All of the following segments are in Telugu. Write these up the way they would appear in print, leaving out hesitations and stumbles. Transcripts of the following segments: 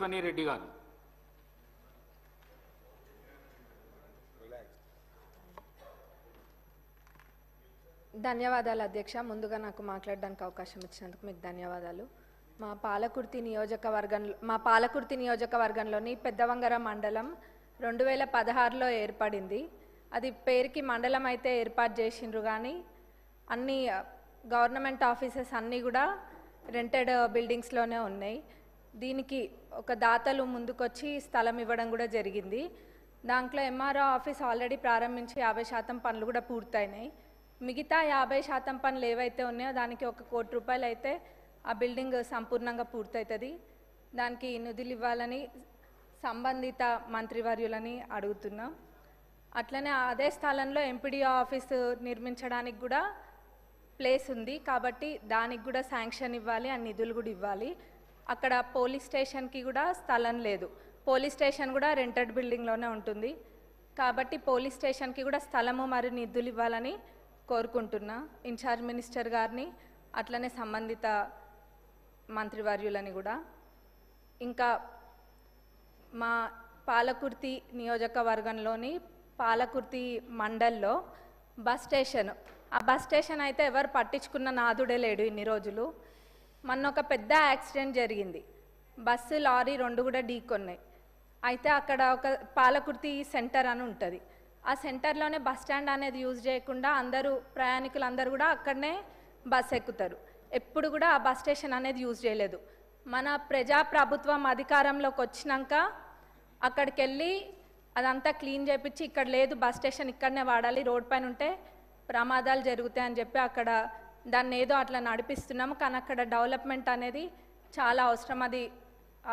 అశ్వనీ రెడ్డి గారు. ధన్యవాదాలు అధ్యక్ష. ముందుగా నాకు మాట్లాడడానికి అవకాశం ఇచ్చినందుకు మీకు ధన్యవాదాలు. మా పాలకుర్తి నియోజకవర్గంలోని పెద్దవంగర మండలం 2016లో ఏర్పడింది. అది పేరుకి మండలం అయితే ఏర్పాటు చేసిండ్రు, కానీ అన్ని గవర్నమెంట్ ఆఫీసెస్ అన్నీ కూడా రెంటెడ్ బిల్డింగ్స్లోనే ఉన్నాయి. దీనికి ఒక దాతలు ముందుకొచ్చి స్థలం ఇవ్వడం కూడా జరిగింది. దాంట్లో ఎంఆర్ఓ ఆఫీస్ ఆల్రెడీ ప్రారంభించి 50% పనులు కూడా పూర్తయినాయి. మిగతా 50% పనులు ఏవైతే ఉన్నాయో దానికి 1 కోటి రూపాయలు అయితే ఆ బిల్డింగ్ సంపూర్ణంగా పూర్తవుతుంది. దానికి నిధులు ఇవ్వాలని సంబంధిత మంత్రివర్యులని అడుగుతున్నాం. అట్లనే అదే స్థలంలో ఎంపీడీఓ ఆఫీసు నిర్మించడానికి కూడా ప్లేస్ ఉంది, కాబట్టి దానికి కూడా శాంక్షన్ ఇవ్వాలి, ఆ నిధులు కూడా ఇవ్వాలి. అక్కడ పోలీస్ స్టేషన్కి కూడా స్థలం లేదు. పోలీస్ స్టేషన్ కూడా రెంటెడ్ బిల్డింగ్లోనే ఉంటుంది, కాబట్టి పోలీస్ స్టేషన్కి కూడా స్థలము మరియు నిధులు ఇవ్వాలని కోరుకుంటున్నా ఇన్ఛార్జ్ మినిస్టర్ గారిని, అట్లనే సంబంధిత మంత్రివర్యులని కూడా. ఇంకా మా పాలకుర్తి నియోజకవర్గంలోని పాలకుర్తి మండల్లో బస్ స్టేషన్, ఆ బస్ స్టేషన్ అయితే ఎవరు పట్టించుకున్న నాదుడే లేడు ఇన్ని రోజులు. మొన్న ఒక పెద్ద యాక్సిడెంట్ జరిగింది, బస్సు లారీ 2 కూడా ఢీకొన్నాయి. అయితే అక్కడ ఒక పాలకుర్తి సెంటర్ అని ఉంటుంది, ఆ సెంటర్లోనే బస్ స్టాండ్ అనేది యూజ్ చేయకుండా ప్రయాణికులందరూ కూడా అక్కడనే బస్ ఎక్కుతారు. ఎప్పుడు కూడా ఆ బస్ స్టేషన్ అనేది యూజ్ చేయలేదు. మన ప్రజాప్రభుత్వం అధికారంలోకి వచ్చినాక అక్కడికి వెళ్ళి అదంతా క్లీన్ చేయించి ఇక్కడ లేదు బస్ స్టేషన్ ఇక్కడనే వాడాలి, రోడ్ పైన ఉంటే ప్రమాదాలు జరుగుతాయని చెప్పి అక్కడ దాన్ని ఏదో అట్లా నడిపిస్తున్నాము. కానీ అక్కడ డెవలప్మెంట్ అనేది చాలా అవసరం. అది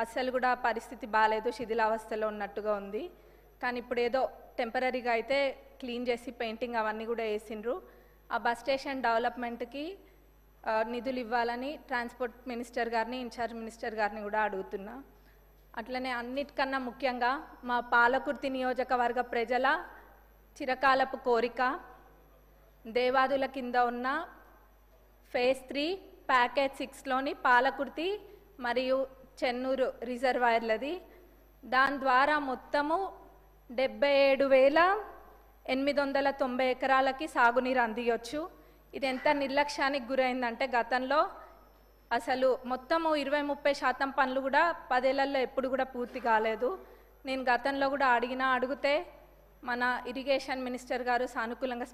అసలు కూడా పరిస్థితి బాగాలేదు, శిథిలావస్థలో ఉన్నట్టుగా ఉంది. కానీ ఇప్పుడు ఏదో టెంపరీగా అయితే క్లీన్ చేసి పెయింటింగ్ అవన్నీ కూడా వేసిండ్రు. ఆ బస్ స్టేషన్ డెవలప్మెంట్కి నిధులు ఇవ్వాలని ట్రాన్స్పోర్ట్ మినిస్టర్ గారిని, ఇన్ఛార్జ్ మినిస్టర్ గారిని కూడా అడుగుతున్నా. అట్లనే అన్నిటికన్నా ముఖ్యంగా మా పాలకుర్తి నియోజకవర్గ ప్రజల చిరకాలపు కోరిక దేవాదుల కింద ఉన్న ఫేజ్ 3 ప్యాకేజ్ 6లోని పాలకుర్తి మరియు చెన్నూరు రిజర్వాయర్లది. దాని ద్వారా మొత్తము 77,890 ఎకరాలకి సాగునీరు అందియొచ్చు. ఇది ఎంత నిర్లక్ష్యానికి గురైందంటే గతంలో అసలు మొత్తము 20-30% పనులు కూడా 10 ఏళ్లలో ఎప్పుడు కూడా పూర్తి కాలేదు. నేను గతంలో కూడా అడిగితే మన ఇరిగేషన్ మినిస్టర్ గారు సానుకూలంగా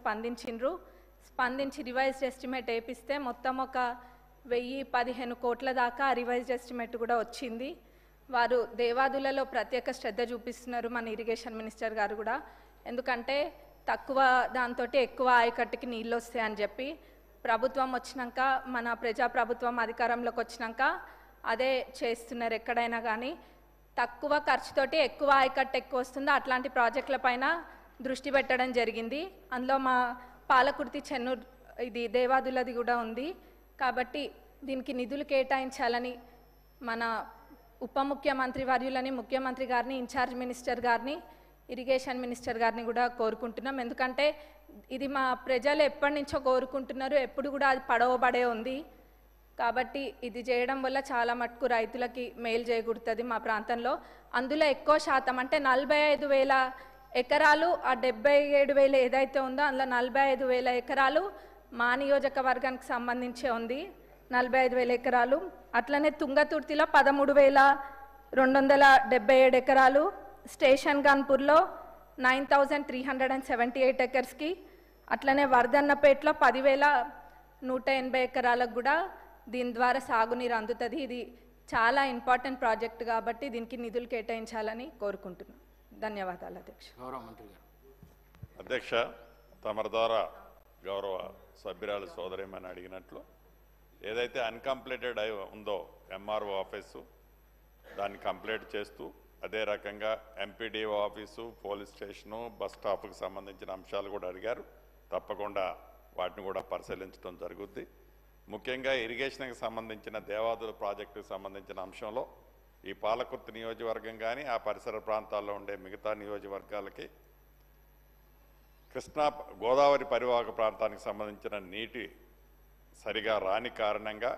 స్పందించి రివైజ్డ్ ఎస్టిమేట్ వేపిస్తే మొత్తం ఒక 1015 కోట్ల దాకా రివైజ్డ్ ఎస్టిమేట్ కూడా వచ్చింది. వారు దేవాదులలో ప్రత్యేక శ్రద్ధ చూపిస్తున్నారు మన ఇరిగేషన్ మినిస్టర్ గారు కూడా, ఎందుకంటే తక్కువ దాంతో ఎక్కువ ఆయకట్టుకి నీళ్ళు వస్తాయని చెప్పి. ప్రభుత్వం వచ్చినాక మన ప్రజాప్రభుత్వం అధికారంలోకి వచ్చినాక అదే చేస్తున్నారు. ఎక్కడైనా కానీ తక్కువ ఖర్చుతోటి ఎక్కువ ఆయకట్టు ఎక్కువ వస్తుందో అట్లాంటి ప్రాజెక్టుల పైన దృష్టి పెట్టడం జరిగింది. అందులో మా పాలకుర్తి చెన్నూరు ఇది దేవాదులది కూడా ఉంది. కాబట్టి దీనికి నిధులు కేటాయించాలని మన ఉప ముఖ్యమంత్రి వర్యులని, ముఖ్యమంత్రి గారిని, ఇన్ఛార్జ్ మినిస్టర్ గారిని, ఇరిగేషన్ మినిస్టర్ గారిని కూడా కోరుకుంటున్నాం. ఎందుకంటే ఇది మా ప్రజలు ఎప్పటి నుంచో కోరుకుంటున్నారు, ఎప్పుడు కూడా అది పడవబడే ఉంది. కాబట్టి ఇది చేయడం వల్ల చాలా మటుకు రైతులకి మేలు చేకూరుతుంది మా ప్రాంతంలో. అందులో ఎక్కువ శాతం అంటే 45,000 ఎకరాలు, ఆ 77,000 ఏదైతే ఉందో అందులో 45,000 ఎకరాలు మా నియోజకవర్గానికి సంబంధించి ఉంది, 45,000 ఎకరాలు. అట్లనే తుంగతుర్తిలో 13,277 ఎకరాలు, స్టేషన్ గన్పూర్లో 9,378 ఎకర్స్కి, అట్లనే వర్ధన్నపేటలో 10,180 ఎకరాలకు కూడా దీని ద్వారా సాగునీరు అందుతుంది. ఇది చాలా ఇంపార్టెంట్ ప్రాజెక్ట్ కాబట్టి దీనికి నిధులు కేటాయించాలని కోరుకుంటున్నాను. ధన్యవాదాలు అధ్యక్ష. అధ్యక్ష, తమరి ద్వారా గౌరవ సభ్యురాలు సోదరేమని అడిగినట్లు ఏదైతే అన్కంప్లీటెడ్ ఉందో ఎంఆర్ఓ ఆఫీసు దాన్ని కంప్లీట్ చేస్తూ, అదే రకంగా MPDO office, police station, bus స్టాప్కి సంబంధించిన అంశాలు కూడా అడిగారు. తప్పకుండా వాటిని కూడా పరిశీలించడం జరుగుద్ది. ముఖ్యంగా ఇరిగేషన్కి సంబంధించిన దేవాదుల ప్రాజెక్టుకు సంబంధించిన అంశంలో ఈ పాలకుర్తి నియోజకవర్గం కానీ ఆ పరిసర ప్రాంతాల్లో ఉండే మిగతా నియోజకవర్గాలకి కృష్ణా గోదావరి పరివాహక ప్రాంతానికి సంబంధించిన నీటి సరిగా రాని కారణంగా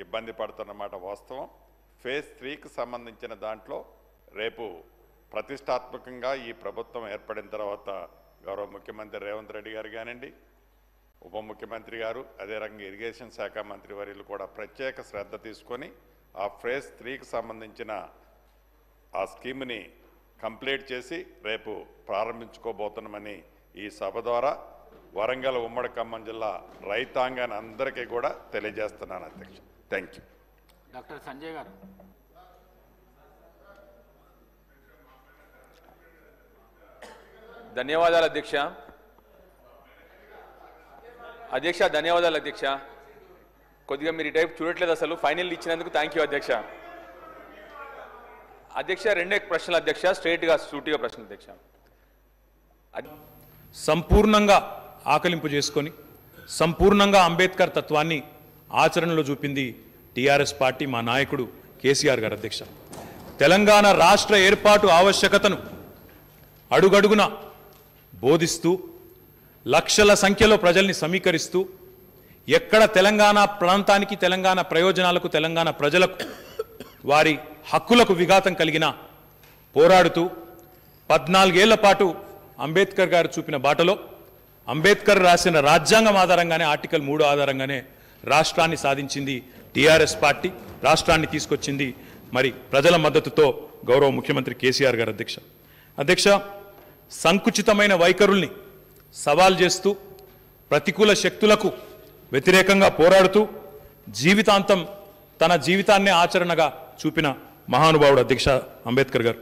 ఇబ్బంది పడుతున్నమాట వాస్తవం. ఫేజ్ 3కి సంబంధించిన దాంట్లో రేపు ప్రతిష్టాత్మకంగా ఈ ప్రభుత్వం ఏర్పడిన తర్వాత గౌరవ ముఖ్యమంత్రి రేవంత్ రెడ్డి గారు కానివ్వండి, ఉప ముఖ్యమంత్రి గారు, అదే రకంగా ఇరిగేషన్ శాఖ మంత్రి వర్యులు కూడా ప్రత్యేక శ్రద్ధ తీసుకొని ఆ ఫేజ్ 3కి సంబంధించిన ఆ స్కీమ్ని కంప్లీట్ చేసి రేపు ప్రారంభించుకోబోతున్నామని ఈ సభ ద్వారా వరంగల్ ఉమ్మడి ఖమ్మం జిల్లా రైతాంగాన్ని అందరికీ కూడా తెలియజేస్తున్నాను అధ్యక్ష. Thank you. డాక్టర్ సంజయ్ గారు. ధన్యవాదాలు అధ్యక్ష. ధన్యవాదాలు అధ్యక్ష. కొద్దిగా మీరు ఈ టైప్ చూడట్లేదు, అసలు ఫైనల్ ఇచ్చినందుకు థ్యాంక్ యూ అధ్యక్ష. రెండే ప్రశ్నలు అధ్యక్ష, స్ట్రైట్గా సూటిగా ప్రశ్న అధ్యక్ష. సంపూర్ణంగా ఆకలింపు చేసుకొని సంపూర్ణంగా అంబేద్కర్ తత్వాన్ని ఆచరణలో చూపింది టీఆర్ఎస్ పార్టీ, మా నాయకుడు కేసీఆర్ గారు అధ్యక్ష. తెలంగాణ రాష్ట్ర ఏర్పాటు ఆవశ్యకతను అడుగడుగున బోధిస్తూ లక్షల సంఖ్యలో ప్రజల్ని సమీకరిస్తూ ఎక్కడ తెలంగాణ ప్రాంతానికి, తెలంగాణ ప్రయోజనాలకు, తెలంగాణ ప్రజలకు, వారి హక్కులకు విఘాతం కలిగినా పోరాడుతూ 14 ఏళ్ల పాటు అంబేద్కర్ గారు చూపిన బాటలో అంబేద్కర్ రాసిన రాజ్యాంగం ఆధారంగానే, ఆర్టికల్ 3 ఆధారంగానే రాష్ట్రాన్ని సాధించింది టీఆర్ఎస్ పార్టీ, రాష్ట్రాన్ని తీసుకొచ్చింది మరి ప్రజల మద్దతుతో గౌరవ ముఖ్యమంత్రి కేసీఆర్ గారు అధ్యక్ష. సంకుచితమైన వైఖరుల్ని సవాల్ చేస్తూ ప్రతికూల శక్తులకు వ్యతిరేకంగా పోరాడుతూ జీవితాంతం తన జీవితాన్నే ఆచరణగా చూపిన మహానుభావుడు అధ్యక్ష అంబేద్కర్ గారు.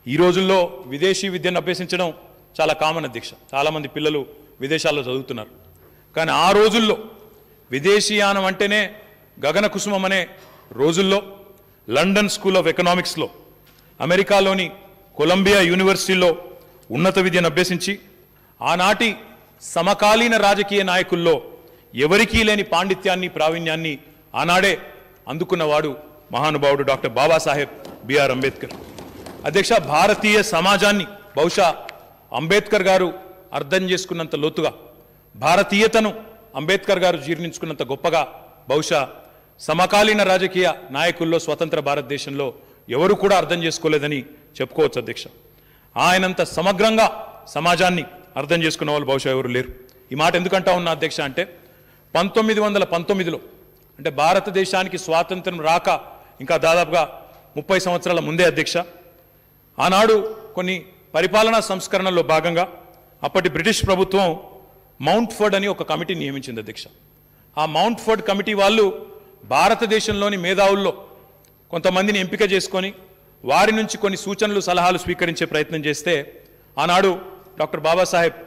ఈ రోజుల్లో విదేశీ విద్యను అభ్యసించడం చాలా కామన్ అధ్యక్ష. చాలామంది పిల్లలు విదేశాల్లో చదువుతున్నారు. కానీ ఆ రోజుల్లో విదేశీయానం అంటేనే గగన కుసుమం అనే రోజుల్లో లండన్ స్కూల్ ఆఫ్ ఎకనామిక్స్లో, అమెరికాలోని కొలంబియా యూనివర్సిటీలో ఉన్నత విద్యను అభ్యసించి ఆనాటి సమకాలీన రాజకీయ నాయకుల్లో ఎవరికీ లేని పాండిత్యాన్ని, ప్రావీణ్యాన్ని ఆనాడే అందుకున్నవాడు మహానుభావుడు డాక్టర్ బాబాసాహెబ్ బిఆర్ అంబేద్కర్ అధ్యక్ష. భారతీయ సమాజాన్ని బహుశా అంబేద్కర్ గారు అర్థం చేసుకున్నంత లోతుగా, భారతీయతను అంబేద్కర్ గారు జీర్ణించుకున్నంత గొప్పగా బహుశా సమకాలీన రాజకీయ నాయకుల్లో స్వతంత్ర భారతదేశంలో ఎవరు కూడా అర్థం చేసుకోలేదని చెప్పుకోవచ్చు అధ్యక్ష. ఆయనంత సమగ్రంగా సమాజాన్ని అర్థం చేసుకున్న వాళ్ళు బహుశా ఎవరు లేరు. ఈ మాట ఎందుకంటా ఉన్నా అధ్యక్ష అంటే 1919లో అంటే భారతదేశానికి స్వాతంత్రం రాక ఇంకా దాదాపుగా 30 సంవత్సరాల ముందే అధ్యక్ష, ఆనాడు కొన్ని పరిపాలనా సంస్కరణల్లో భాగంగా అప్పటి బ్రిటిష్ ప్రభుత్వం మౌంట్ ఫోర్డ్ అని ఒక కమిటీని నియమించింది అధ్యక్ష. ఆ మౌంట్ ఫోర్డ్ కమిటీ వాళ్ళు భారతదేశంలోని మేధావుల్లో కొంతమందిని ఎంపిక చేసుకొని వారి నుంచి కొన్ని సూచనలు, సలహాలు స్వీకరించే ప్రయత్నం చేస్తే ఆనాడు డాక్టర్ బాబాసాహెబ్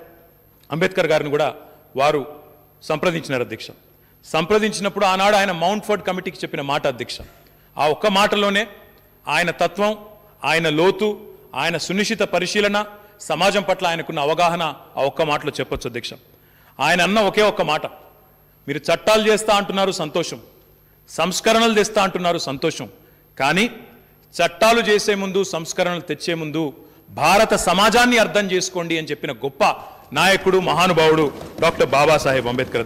అంబేద్కర్ గారిని కూడా వారు సంప్రదించినారు అధ్యక్ష. సంప్రదించినప్పుడు ఆనాడు ఆయన మౌంట్ ఫోర్డ్ కమిటీకి చెప్పిన మాట అధ్యక్ష, ఆ ఒక్క మాటలోనే ఆయన తత్వం, ఆయన లోతు, ఆయన సునిశ్చిత పరిశీలన, సమాజం పట్ల ఆయనకున్న అవగాహన ఆ ఒక్క మాటలో చెప్పొచ్చు అధ్యక్ష. ఆయన అన్న ఒకే ఒక్క మాట, మీరు చట్టాలు చేస్తా అంటున్నారు సంతోషం, సంస్కరణలు తెస్తా అంటున్నారు సంతోషం, కానీ చట్టాలు చేసే ముందు, సంస్కరణలు తెచ్చే ముందు భారత సమాజాన్ని అర్థం చేసుకోండి అని చెప్పిన గొప్ప నాయకుడు, మహానుభావుడు డాక్టర్ బాబాసాహెబ్ అంబేద్కర్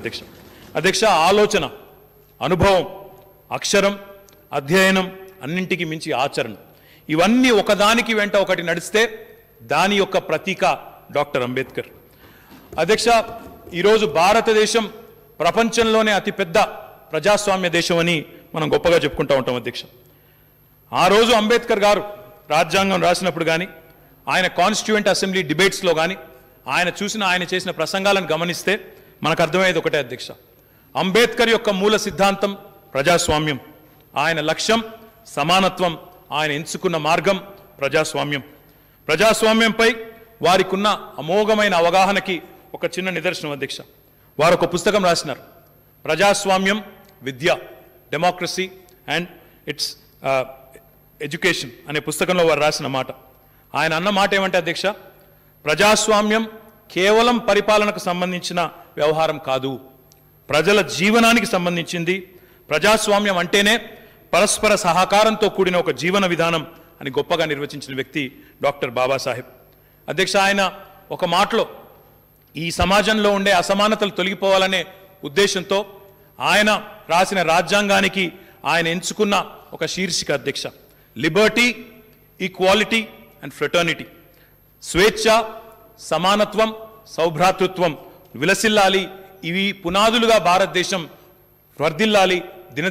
అధ్యక్ష. ఆలోచన, అనుభవం, అక్షరం, అధ్యయనం, అన్నింటికి మించి ఆచరణ, ఇవన్నీ ఒకదానికి వెంట ఒకటి నడిస్తే దాని యొక్క ప్రతీక డాక్టర్ అంబేద్కర్ అధ్యక్ష. ఈరోజు భారతదేశం ప్రపంచంలోనే అతిపెద్ద ప్రజాస్వామ్య దేశం అని మనం గొప్పగా చెప్పుకుంటూ ఉంటాం అధ్యక్ష. ఆ రోజు అంబేద్కర్ గారు రాజ్యాంగం రాసినప్పుడు కానీ, ఆయన కాన్స్టిట్యూయెంట్ అసెంబ్లీ డిబేట్స్లో కానీ ఆయన చేసిన ప్రసంగాలను గమనిస్తే మనకు అర్థమయ్యేది ఒకటే అధ్యక్ష, అంబేద్కర్ యొక్క మూల సిద్ధాంతం ప్రజాస్వామ్యం, ఆయన లక్ష్యం సమానత్వం, ఆయన ఎంచుకున్న మార్గం ప్రజాస్వామ్యం. ప్రజాస్వామ్యంపై వారికి ఉన్న అమోఘమైన అవగాహనకి ఒక చిన్న నిదర్శనం అధ్యక్ష. వారు ఒక పుస్తకం రాసినారు, ప్రజాస్వామ్యం, విద్య, డెమోక్రసీ అండ్ ఇట్స్ ఎడ్యుకేషన్ అనే పుస్తకంలో వారు రాసిన మాట. ఆయన అన్న మాట ఏమంటే అధ్యక్ష, ప్రజాస్వామ్యం కేవలం పరిపాలనకు సంబంధించిన వ్యవహారం కాదు, ప్రజల జీవనానికి సంబంధించింది. ప్రజాస్వామ్యం అంటేనే పరస్పర సహకారంతో కూడిన ఒక జీవన విధానం అని గొప్పగా నిర్వచించిన వ్యక్తి డాక్టర్ బాబాసాహెబ్ అధ్యక్ష. ఆయన ఒక మాటలో ఈ సమాజంలో ఉండే అసమానతలు తొలగిపోవాలనే ఉద్దేశంతో ఆయన రాసిన రాజ్యాంగానికి, ఆయన ఎంచుకున్న ఒక శీర్షిక అధ్యక్ష, లిబర్టీ, ఈక్వాలిటీ అండ్ ఫ్రెటర్నిటీ. స్వేచ్ఛ, సమానత్వం, సౌభ్రాతృత్వం విలసిల్లాలి. ఇవి పునాదులుగా భారతదేశం వర్ధిల్లాలి,